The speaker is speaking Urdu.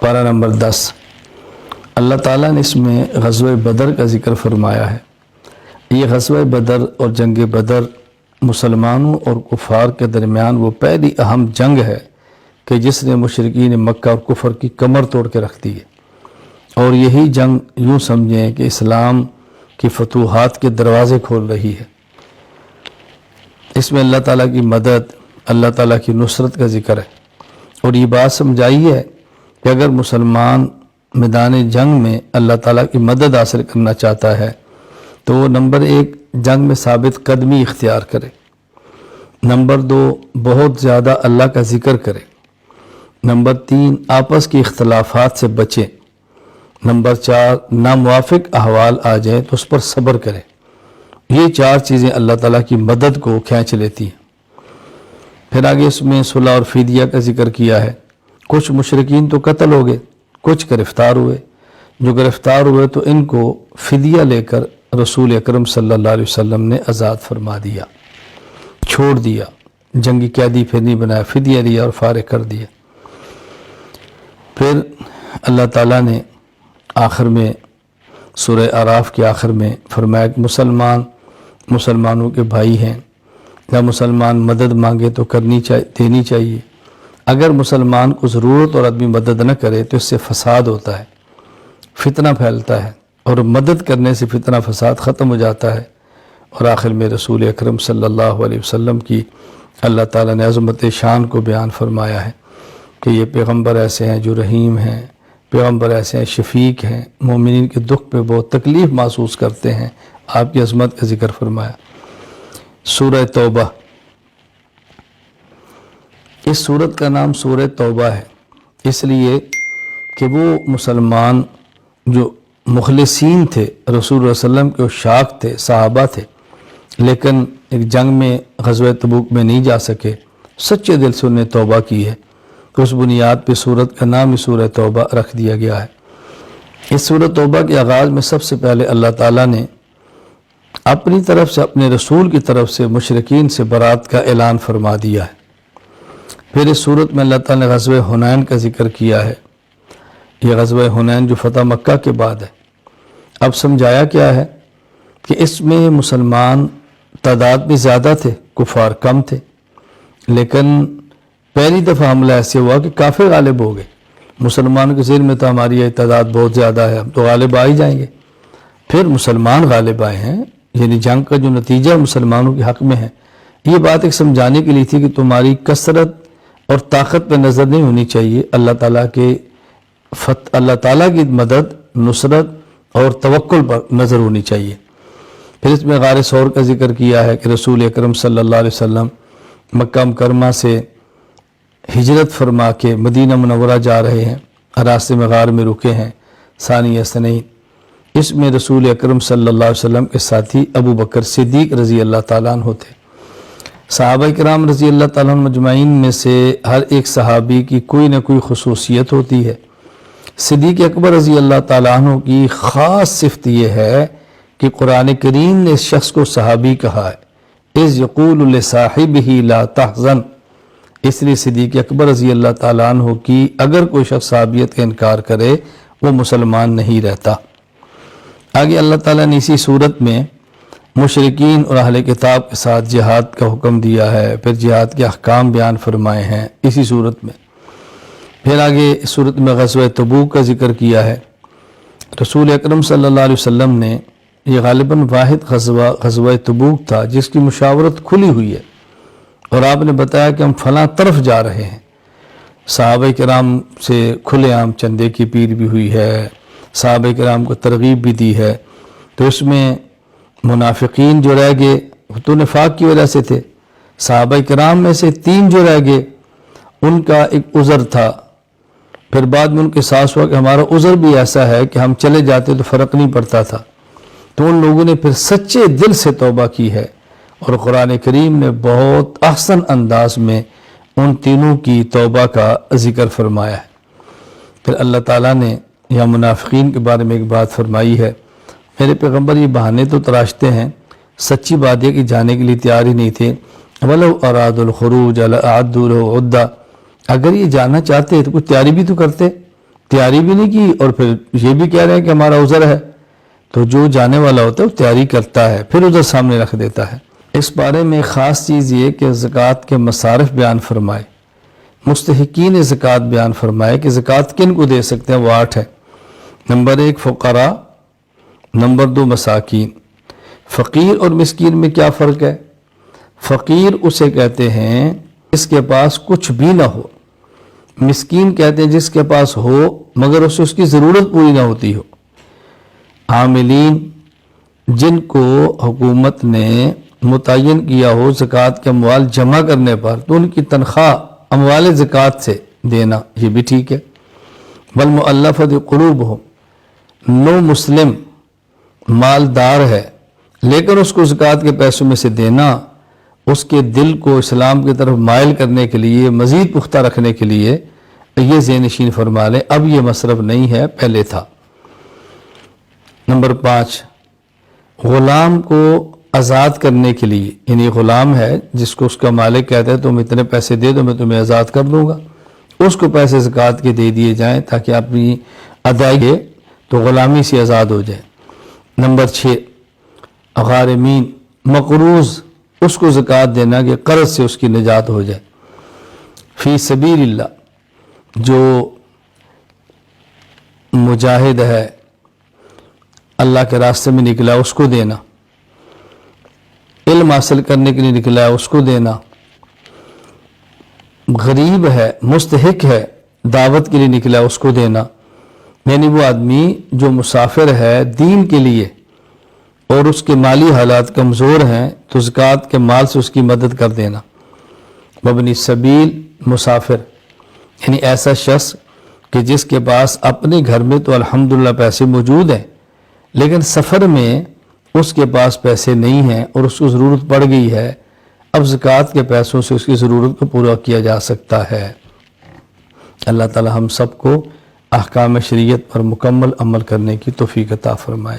پارہ نمبر 10۔ اللہ تعالیٰ نے اس میں غزوہ بدر کا ذکر فرمایا ہے۔ یہ غزوہ بدر اور جنگ بدر مسلمانوں اور کفار کے درمیان وہ پہلی اہم جنگ ہے کہ جس نے مشرکین مکہ اور کفر کی کمر توڑ کے رکھ دی ہے، اور یہی جنگ یوں سمجھیں کہ اسلام کی فتوحات کے دروازے کھول رہی ہے۔ اس میں اللہ تعالیٰ کی مدد، اللہ تعالیٰ کی نصرت کا ذکر ہے، اور یہ بات سمجھائی ہے کہ اگر مسلمان میدان جنگ میں اللہ تعالیٰ کی مدد حاصل کرنا چاہتا ہے تو وہ نمبر 1 جنگ میں ثابت قدمی اختیار کرے، نمبر 2 بہت زیادہ اللہ کا ذکر کرے، نمبر 3 آپس کی اختلافات سے بچے، نمبر 4 ناموافق احوال آ جائیں تو اس پر صبر کرے۔ یہ 4 چیزیں اللہ تعالیٰ کی مدد کو کھینچ لیتی ہیں۔ پھر آگے اس میں صلح اور فدیہ کا ذکر کیا ہے۔ کچھ مشرکین تو قتل ہو گئے، کچھ گرفتار ہوئے۔ جو گرفتار ہوئے تو ان کو فدیہ لے کر رسول اکرم صلی اللہ علیہ وسلم نے آزاد فرما دیا، چھوڑ دیا، جنگی قیدی پھر نہیں بنایا، فدیہ دیا اور فارغ کر دیا۔ پھر اللہ تعالیٰ نے آخر میں سورہ اعراف کے آخر میں فرمایا کہ مسلمانوں کے بھائی ہیں، جب مسلمان مدد مانگے تو دینی چاہیے۔ اگر مسلمان کو ضرورت اور آدمی مدد نہ کرے تو اس سے فساد ہوتا ہے، فتنہ پھیلتا ہے، اور مدد کرنے سے فتنہ فساد ختم ہو جاتا ہے۔ اور آخر میں رسول اکرم صلی اللہ علیہ وسلم کی اللہ تعالیٰ نے عظمت شان کو بیان فرمایا ہے کہ یہ پیغمبر ایسے ہیں جو رحیم ہیں، پیغمبر ایسے ہیں شفیق ہیں، مومنین کے دکھ پہ بہت تکلیف محسوس کرتے ہیں۔ آپ کی عظمت کا ذکر فرمایا۔ سورہ توبہ، اس سورت کا نام سورہ توبہ ہے اس لیے کہ وہ مسلمان جو مخلصین تھے، رسول اللہ علیہ وسلم کے عشاق تھے، صحابہ تھے، لیکن ایک جنگ میں غزوہ تبوک میں نہیں جا سکے، سچے دل سے انہیں توبہ کی ہے، تو اس بنیاد پہ سورت کا نام ہی سورہ توبہ رکھ دیا گیا ہے۔ اس سورہ توبہ کے آغاز میں سب سے پہلے اللہ تعالیٰ نے اپنی طرف سے، اپنے رسول کی طرف سے مشرکین سے برات کا اعلان فرما دیا ہے۔ پھر اس سورت میں اللہ تعالیٰ نے غزوہ حنین کا ذکر کیا ہے۔ یہ غزوہ حنین جو فتح مکہ کے بعد ہے۔ اب سمجھایا کیا ہے کہ اس میں مسلمان تعداد بھی زیادہ تھے، کفار کم تھے، لیکن پہلی دفعہ حملہ ایسے ہوا کہ کافر غالب ہو گئے۔ مسلمانوں کے ذہن میں تو ہماری یہ تعداد بہت زیادہ ہے، ہم تو غالب آ ہی جائیں گے۔ پھر مسلمان غالب آئے ہیں، یعنی جنگ کا جو نتیجہ مسلمانوں کے حق میں ہے۔ یہ بات ایک سمجھانے کے لیے تھی کہ تمہاری کثرت اور طاقت پہ نظر نہیں ہونی چاہیے، اللہ تعالیٰ کی مدد، نصرت اور توکل پر نظر ہونی چاہیے۔ پھر اس میں غار ثور کا ذکر کیا ہے کہ رسول اکرم صلی اللہ علیہ وسلم مکہ مکرمہ سے ہجرت فرما کے مدینہ منورہ جا رہے ہیں، راستے میں غار میں رکے ہیں، ثانیہ اثنین۔ اس میں رسول اکرم صلی اللہ علیہ وسلم کے ساتھی ابو بکر صدیق رضی اللہ تعالیٰ عنہ تھے۔ صحابہ کرام رضی اللہ تعالیٰ عنہ مجمعین میں سے ہر ایک صحابی کی کوئی نہ کوئی خصوصیت ہوتی ہے۔ صدیق اکبر رضی اللہ تعالیٰ عنہ کی خاص صفت یہ ہے کہ قرآن کریم نے اس شخص کو صحابی کہا ہے، اذ یقول لصاحبہ لا تحزن۔ اس لیے صدیق اکبر رضی اللہ تعالیٰ عنہ کی اگر کوئی شخص صحابیت کا انکار کرے وہ مسلمان نہیں رہتا۔ آگے اللہ تعالیٰ نے اسی صورت میں مشرکین اور اہل کتاب کے ساتھ جہاد کا حکم دیا ہے، پھر جہاد کے احکام بیان فرمائے ہیں اسی صورت میں۔ پھر آگے اس صورت میں غزوہ تبوک کا ذکر کیا ہے۔ رسول اکرم صلی اللہ علیہ وسلم نے، یہ غالباً واحد غزوہ تبوک تھا جس کی مشاورت کھلی ہوئی ہے، اور آپ نے بتایا کہ ہم فلاں طرف جا رہے ہیں۔ صحابہ کرام سے کھلے عام چندے کی اپیل بھی ہوئی ہے، صحابہ کرام کو ترغیب بھی دی ہے۔ تو اس میں منافقین جو رہ گئے وہ تو نفاق کی وجہ سے تھے، صحابہ کرام میں سے 3 جو رہ گئے ان کا ایک عذر تھا۔ پھر بعد میں ان کے ساتھ ہوا کہ ہمارا عذر بھی ایسا ہے کہ ہم چلے جاتے تو فرق نہیں پڑتا تھا۔ تو ان لوگوں نے پھر سچے دل سے توبہ کی ہے، اور قرآن کریم نے بہت احسن انداز میں ان تینوں کی توبہ کا ذکر فرمایا ہے۔ پھر اللہ تعالیٰ نے یہاں منافقین کے بارے میں ایک بات فرمائی ہے، میرے پیغمبر یہ بہانے تو تراشتے ہیں، سچی بات یہ کہ جانے کے لیے تیار ہی نہیں تھے۔ وَلَوْ أَرَادُوا الْخُرُوجَ لَأَعَدُّوا لَهُ عُدَّةً، اگر یہ جانا چاہتے تو کچھ تیاری بھی تو کرتے، تیاری بھی نہیں کی اور پھر یہ بھی کہہ رہے ہیں کہ ہمارا عذر ہے. تو جو جانے والا ہوتا ہے وہ تیاری کرتا ہے پھر عذر سامنے رکھ دیتا ہے. اس بارے میں خاص چیز یہ کہ زکوٰۃ کے مصارف بیان فرمائے، مستحقین زکوٰۃ بیان فرمائے کہ زکوٰۃ کن کو دے سکتے ہیں. وہ 8 ہے. نمبر 1 فقراء، نمبر 2 مساکین. فقیر اور مسکین میں کیا فرق ہے؟ فقیر اسے کہتے ہیں جس کے پاس کچھ بھی نہ ہو، مسکین کہتے ہیں جس کے پاس ہو مگر اسے اس کی ضرورت پوری نہ ہوتی ہو. عاملین جن کو حکومت نے متعین کیا ہو زکوٰۃ کے اموال جمع کرنے پر تو ان کی تنخواہ اموال زکوٰۃ سے دینا، یہ بھی ٹھیک ہے. والمؤلفۃ قلوبہم، نو مسلم مالدار ہے لیکن اس کو زکوٰۃ کے پیسوں میں سے دینا اس کے دل کو اسلام کی طرف مائل کرنے کے لیے، مزید پختہ رکھنے کے لیے یہ ذہن نشین فرما لیں. اب یہ مصرف نہیں ہے، پہلے تھا. نمبر 5 غلام کو آزاد کرنے کے لیے، یعنی غلام ہے جس کو اس کا مالک کہتا ہے تم اتنے پیسے دے دو میں تمہیں آزاد کر دوں گا، اس کو پیسے زکوٰۃ کے دے دیے جائیں تاکہ اپنی ادائیگی تو غلامی سے آزاد ہو جائے. نمبر 6 غارمین، مقروض، اس کو زکوٰۃ دینا کہ قرض سے اس کی نجات ہو جائے. فی سبیل اللہ، جو مجاہد ہے اللہ کے راستے میں نکلا اس کو دینا، علم حاصل کرنے کے لیے نکلا ہے اس کو دینا، غریب ہے مستحق ہے دعوت کے لیے نکلا ہے اس کو دینا. یعنی وہ آدمی جو مسافر ہے دین کے لیے اور اس کے مالی حالات کمزور ہیں تو زکوٰۃ کے مال سے اس کی مدد کر دینا. مبنی سبیل مسافر یعنی ایسا شخص کہ جس کے پاس اپنے گھر میں تو الحمدللہ پیسے موجود ہیں لیکن سفر میں اس کے پاس پیسے نہیں ہیں اور اس کو ضرورت پڑ گئی ہے، اب زکوٰۃ کے پیسوں سے اس کی ضرورت کو پورا کیا جا سکتا ہے. اللہ تعالی ہم سب کو احکام شریعت پر مکمل عمل کرنے کی توفیق عطا فرمائے.